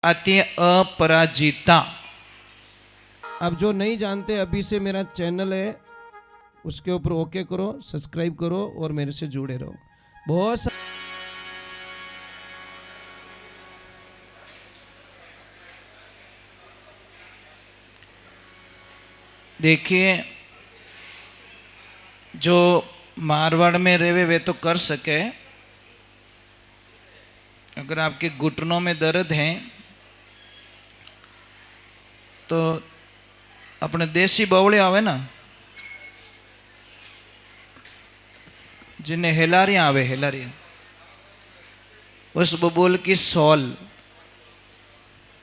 आती है अपराजिता। अब जो नहीं जानते अभी से मेरा चैनल है उसके ऊपर ओके करो, सब्सक्राइब करो और मेरे से जुड़े रहो। बहुत देखिए, जो मारवाड़ में रहे वे तो कर सके। अगर आपके घुटनों में दर्द है तो अपने देसी बावड़े आवे ना, जिन्हें हेलारियां आवे, हेलारियां, उस बबूल की सॉल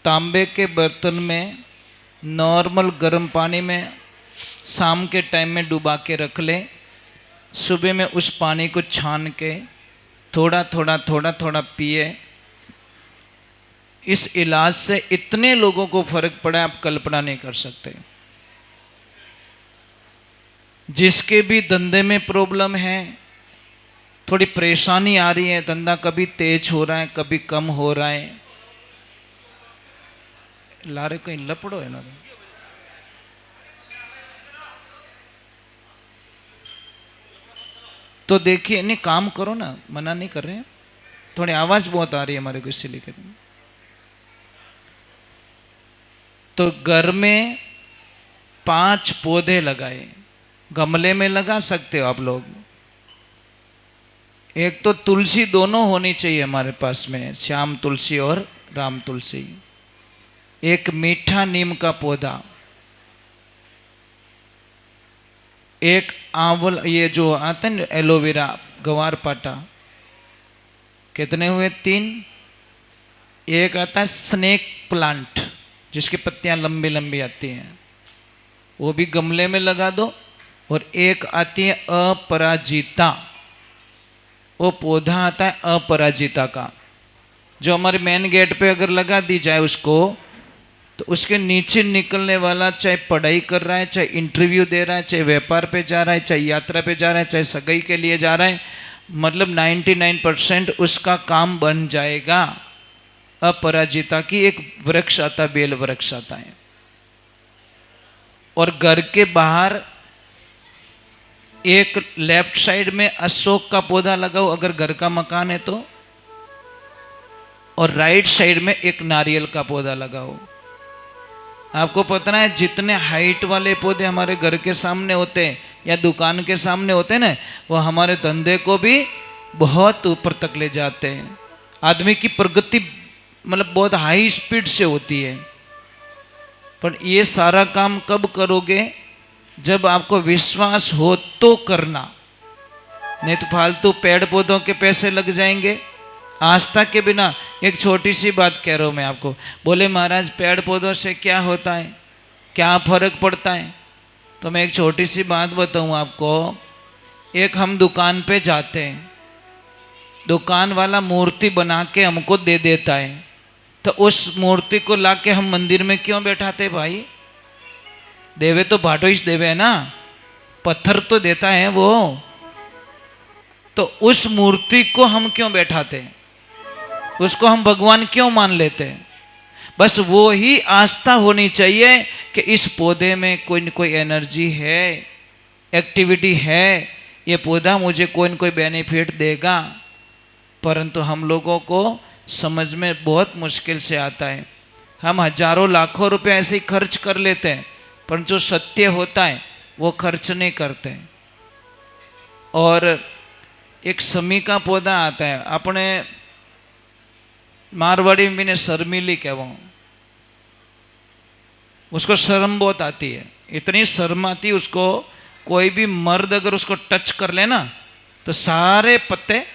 तांबे के बर्तन में नॉर्मल गर्म पानी में शाम के टाइम में डुबा के रख ले। सुबह में उस पानी को छान के थोड़ा थोड़ा थोड़ा थोड़ा पिए। इस इलाज से इतने लोगों को फर्क पड़ा है, आप कल्पना नहीं कर सकते। जिसके भी धंधे में प्रॉब्लम है, थोड़ी परेशानी आ रही है, धंधा कभी तेज हो रहा है कभी कम हो रहा है, लारे कहीं लपड़ो है ना, तो देखिए, नहीं काम करो ना, मना नहीं कर रहे हैं। थोड़ी आवाज बहुत आ रही है हमारे को, इसलिए कह रहे हैं। तो घर में 5 पौधे लगाए, गमले में लगा सकते हो आप लोग। एक तो तुलसी दोनों होनी चाहिए हमारे पास में, श्याम तुलसी और राम तुलसी। एक मीठा नीम का पौधा, एक आंवल, ये जो आता है ना एलोवेरा, गवार पाटा, कितने हुए 3। एक आता है स्नेक प्लांट जिसकी पत्तियां लंबी लंबी आती हैं, वो भी गमले में लगा दो। और एक आती है अपराजिता, वो पौधा आता है अपराजिता का, जो हमारे मेन गेट पे अगर लगा दी जाए उसको, तो उसके नीचे निकलने वाला, चाहे पढ़ाई कर रहा है, चाहे इंटरव्यू दे रहा है, चाहे व्यापार पे जा रहा है, चाहे यात्रा पे जा रहा है, चाहे सगाई के लिए जा रहा है, मतलब 99% उसका काम बन जाएगा। अपराजिता की एक वृक्ष आता, बेल वृक्ष आता है। और घर के बाहर एक लेफ्ट साइड में अशोक का पौधा लगाओ अगर घर का मकान है तो, और राइट साइड में एक नारियल का पौधा लगाओ। आपको पता है जितने हाइट वाले पौधे हमारे घर के सामने होते हैं या दुकान के सामने होते हैं ना, वो हमारे धंधे को भी बहुत ऊपर तक ले जाते हैं। आदमी की प्रगति मतलब बहुत हाई स्पीड से होती है। पर ये सारा काम कब करोगे? जब आपको विश्वास हो तो करना, नहीं तो फालतू पेड़ पौधों के पैसे लग जाएंगे। आस्था के बिना, एक छोटी सी बात कह रहा हूँ मैं आपको। बोले महाराज पेड़ पौधों से क्या होता है, क्या फर्क पड़ता है? तो मैं एक छोटी सी बात बताऊँ आपको। एक हम दुकान पे जाते हैं, दुकान वाला मूर्ति बना के हमको दे देता है, तो उस मूर्ति को ला के हम मंदिर में क्यों बैठाते भाई? देवे तो भाटो ही देवे है ना, पत्थर तो देता है वो, तो उस मूर्ति को हम क्यों बैठाते हैं? उसको हम भगवान क्यों मान लेते हैं? बस वो ही आस्था होनी चाहिए कि इस पौधे में कोई न कोई एनर्जी है, एक्टिविटी है, ये पौधा मुझे कोई न कोई बेनिफिट देगा। परंतु हम लोगों को समझ में बहुत मुश्किल से आता है। हम हजारों लाखों रुपए ऐसे ही खर्च कर लेते हैं, पर जो सत्य होता है वो खर्च नहीं करते। और एक समी का पौधा आता है, अपने मारवाड़ी में शर्मिली कहवा, उसको शर्म बहुत आती है, इतनी शर्म आती है उसको। कोई भी मर्द अगर उसको टच कर ले ना, तो सारे पत्ते,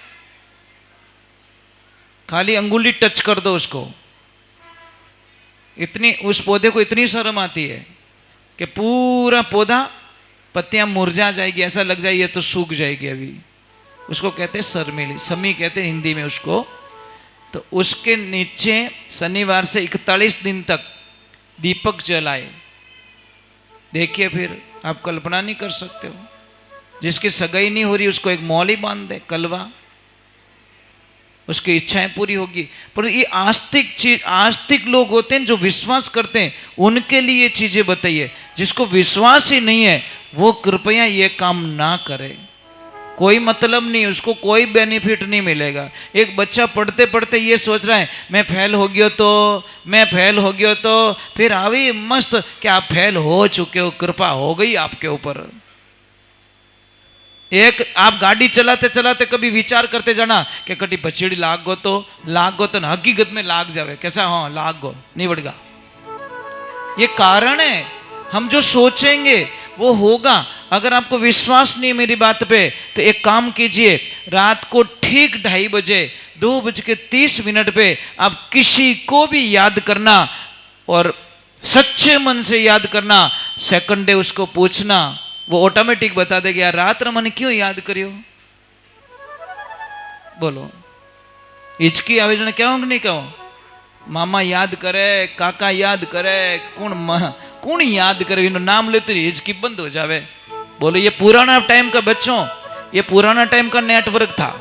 खाली अंगुली टच कर दो उसको, इतनी उस पौधे को इतनी शर्म आती है कि पूरा पौधा पत्तियां मुरझा जाएगी, ऐसा लग जाए ये तो सूख जाएगी अभी। उसको कहते हैं शर्मिली, समी कहते हैं हिंदी में उसको। तो उसके नीचे शनिवार से 41 दिन तक दीपक जलाए। देखिए, फिर आप कल्पना नहीं कर सकते हो। जिसकी सगाई नहीं हो रही उसको एक मौली बांध दे, कलवा, उसकी इच्छाएं पूरी होगी। पर ये आस्तिक चीज, आस्तिक लोग होते हैं जो विश्वास करते हैं, उनके लिए ये चीजें बताइए। जिसको विश्वास ही नहीं है वो कृपया ये काम ना करे, कोई मतलब नहीं, उसको कोई बेनिफिट नहीं मिलेगा। एक बच्चा पढ़ते पढ़ते ये सोच रहा है मैं फेल हो गया तो, मैं फेल हो गया तो, फिर आवी मस्त कि आप फेल हो चुके हो, कृपा हो गई आपके ऊपर। एक आप गाड़ी चलाते चलाते कभी विचार करते जाना कि कटी बछड़ी लाग गो तो हकीकत में लाग जावे, कैसा, हाँ लाग गो नहीं बढ़ेगा। ये कारण है, हम जो सोचेंगे वो होगा। अगर आपको विश्वास नहीं मेरी बात पे तो एक काम कीजिए, रात को ठीक 2:30 बजे 2:30 पे आप किसी को भी याद करना और सच्चे मन से याद करना। सेकंड डे उसको पूछना, वो ऑटोमेटिक बता देगा यार रात मन क्यों याद करियो। बोलो हिचकी आवे जने कहो कि नहीं कहो, मामा याद करे, काका याद करे, कौन याद करे, इनो नाम लेते हिचकी बंद हो जावे। बोलो ये पुराना टाइम का बच्चों, ये पुराना टाइम का नेटवर्क था,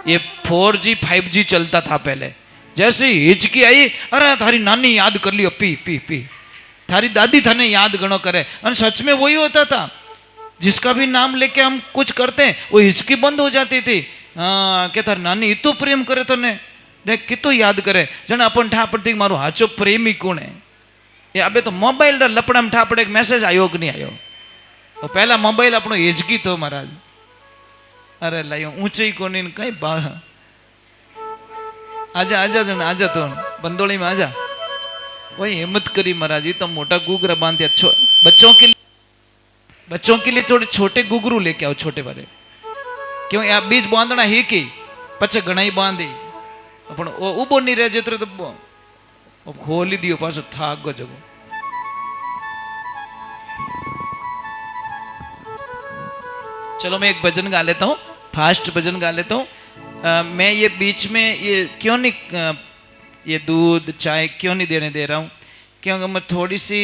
ये 4G 5G चलता था पहले। जैसे हिचकी आई, अरे थारी नानी याद कर लियो, पी पी पी, थारी दादी थाने याद गणो करे। और सच में वही होता था, जिसका भी नाम लेके हम कुछ करते हैं वो हिचकी बंद हो जाती थी। हाँ क्या थारी नानी इतो प्रेम करे तने, देख कितो याद करे, जन अपन ठापड़ती मारो हाचो प्रेमी कोण है। ये अबे तो मोबाइल लपड़ा में ठापड़े मैसेज आयो कि नहीं आयो, तो पहला मोबाइल अपनो हिचकी तो महाराज, अरे लाइयो ऊंचे ही कोनी कई बा, आजा आजा जन आजा, तो बंदोली में आजा। वही हिम्मत करी महाराज, ये तो मोटा गुगरा बांध दिया। बच्चों के लिए थोड़े छोटे गुगरू लेके आओ, छोटे वाले, क्यों आप बीज बांधना ही की पचे घना ही बांधी अपन उबो नहीं रह जतरे तो खोली दियो पासो थाक गो जगो। चलो मैं एक भजन गा लेता हूँ, फास्ट भजन गा लेता हूँ। मैं ये बीच में ये क्यों नहीं ये दूध चाय क्यों नहीं देने दे रहा हूँ, क्योंकि मैं थोड़ी सी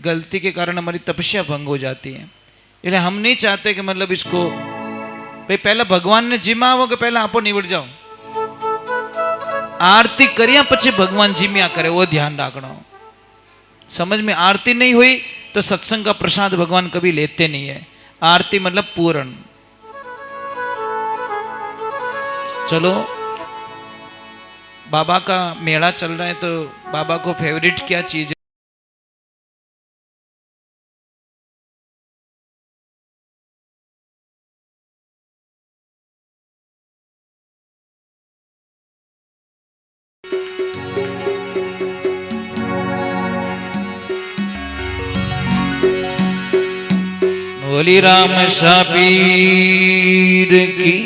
गलती के कारण हमारी तपस्या भंग हो जाती है। इसलिए हम नहीं चाहते कि मतलब इसको भाई पहले भगवान ने जिमा हो कि पहले आपो निवड़ जाओ, आरती करिया पछी भगवान जिम्या करे, वो ध्यान रखना। समझ में आरती नहीं हुई तो सत्संग का प्रसाद भगवान कभी लेते नहीं है। आरती मतलब पूर्ण। चलो बाबा का मेला चल रहा है तो बाबा को फेवरेट क्या चीज है? बोली राम शाबीर की